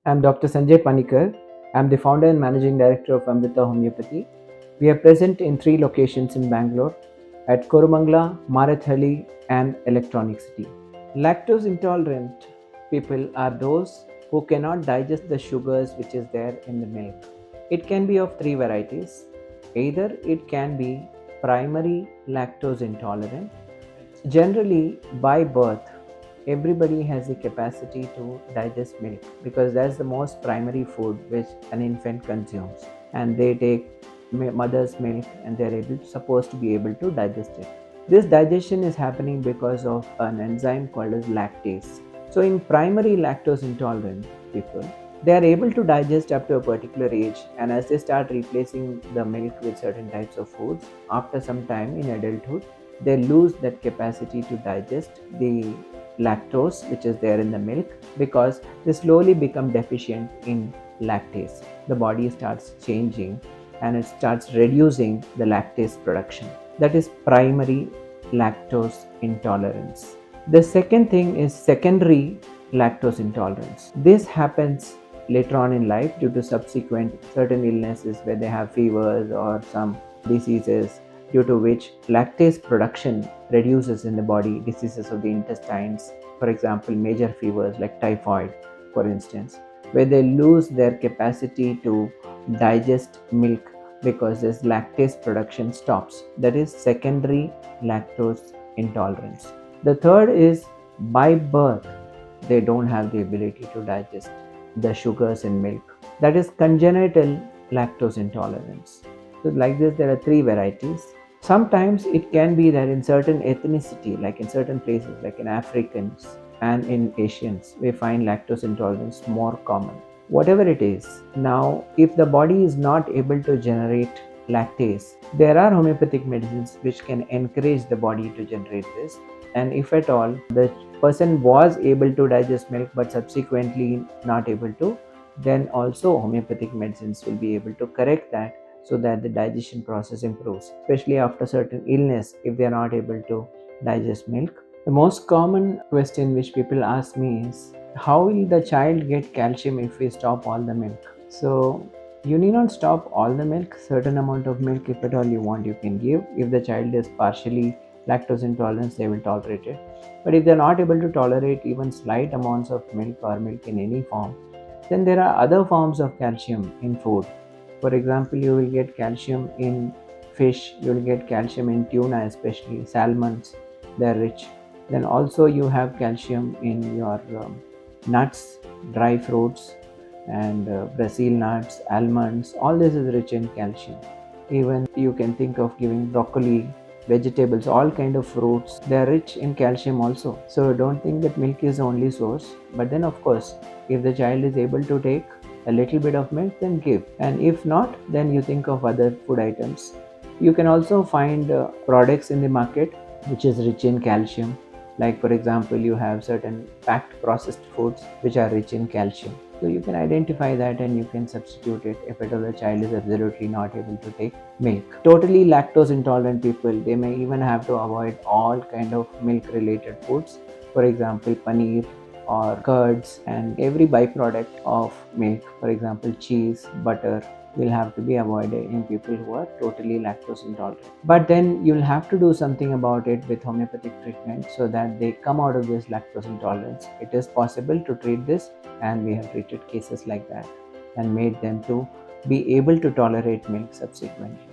I'm Dr. Sanjay Panicker. I'm the founder and managing director of Amrita Homeopathy. We are present in 3 locations in Bangalore at Koramangala, Marathali, and Electronic City. Lactose intolerant people are those who cannot digest the sugars which is there in the milk. It can be of 3 varieties. Either it can be primary lactose intolerant. Generally, by birth, everybody has the capacity to digest milk because that's the most primary food which an infant consumes, and they take mother's milk and they're supposed to be able to digest it. This digestion is happening because of an enzyme called as lactase. So in primary lactose intolerant people, they are able to digest up to a particular age, and as they start replacing the milk with certain types of foods, after some time in adulthood they lose that capacity to digest the lactose which is there in the milk because they slowly become deficient in lactase. The body starts changing and it starts reducing the lactase production. That is primary lactose intolerance. The second thing is secondary lactose intolerance. This happens later on in life due to subsequent certain illnesses where they have fevers or some diseases due to which lactase production reduces in the body, diseases of the intestines, for example, major fevers like typhoid, for instance, where they lose their capacity to digest milk because this lactase production stops. That is secondary lactose intolerance. The third is by birth, they don't have the ability to digest the sugars in milk. That is congenital lactose intolerance. So, like this, there are 3 varieties. Sometimes it can be that in certain ethnicity, like in certain places, like in Africans and in Asians, we find lactose intolerance more common. Whatever it is, now if the body is not able to generate lactase, there are homeopathic medicines which can encourage the body to generate this. And if at all the person was able to digest milk but subsequently not able to, then also homeopathic medicines will be able to correct that so that the digestion process improves, especially after certain illness if they are not able to digest milk. The most common question which people ask me is, how will the child get calcium if we stop all the milk? So you need not stop all the milk. Certain amount of milk, if at all you want, you can give. If the child is partially lactose intolerant, they will tolerate it. But if they're not able to tolerate even slight amounts of milk or milk in any form, then there are other forms of calcium in food. For example, you will get calcium in fish, you will get calcium in tuna, especially salmons, they are rich. Then also you have calcium in your nuts, dry fruits, and Brazil nuts, almonds. All this is rich in calcium. Even you can think of giving broccoli, vegetables, all kind of fruits, they are rich in calcium also. So don't think that milk is the only source. But then of course, if the child is able to take a little bit of milk, then give. And if not, then you think of other food items. You can also find products in the market which is rich in calcium. Like for example, you have certain packed processed foods which are rich in calcium. So you can identify that and you can substitute it if at all the child is absolutely not able to take milk. Totally lactose intolerant people, they may even have to avoid all kind of milk related foods. For example, paneer or curds and every byproduct of milk, for example cheese, butter, will have to be avoided in people who are totally lactose intolerant. But then you'll have to do something about it with homeopathic treatment so that they come out of this lactose intolerance. It is possible to treat this, and we have treated cases like that and made them to be able to tolerate milk subsequently.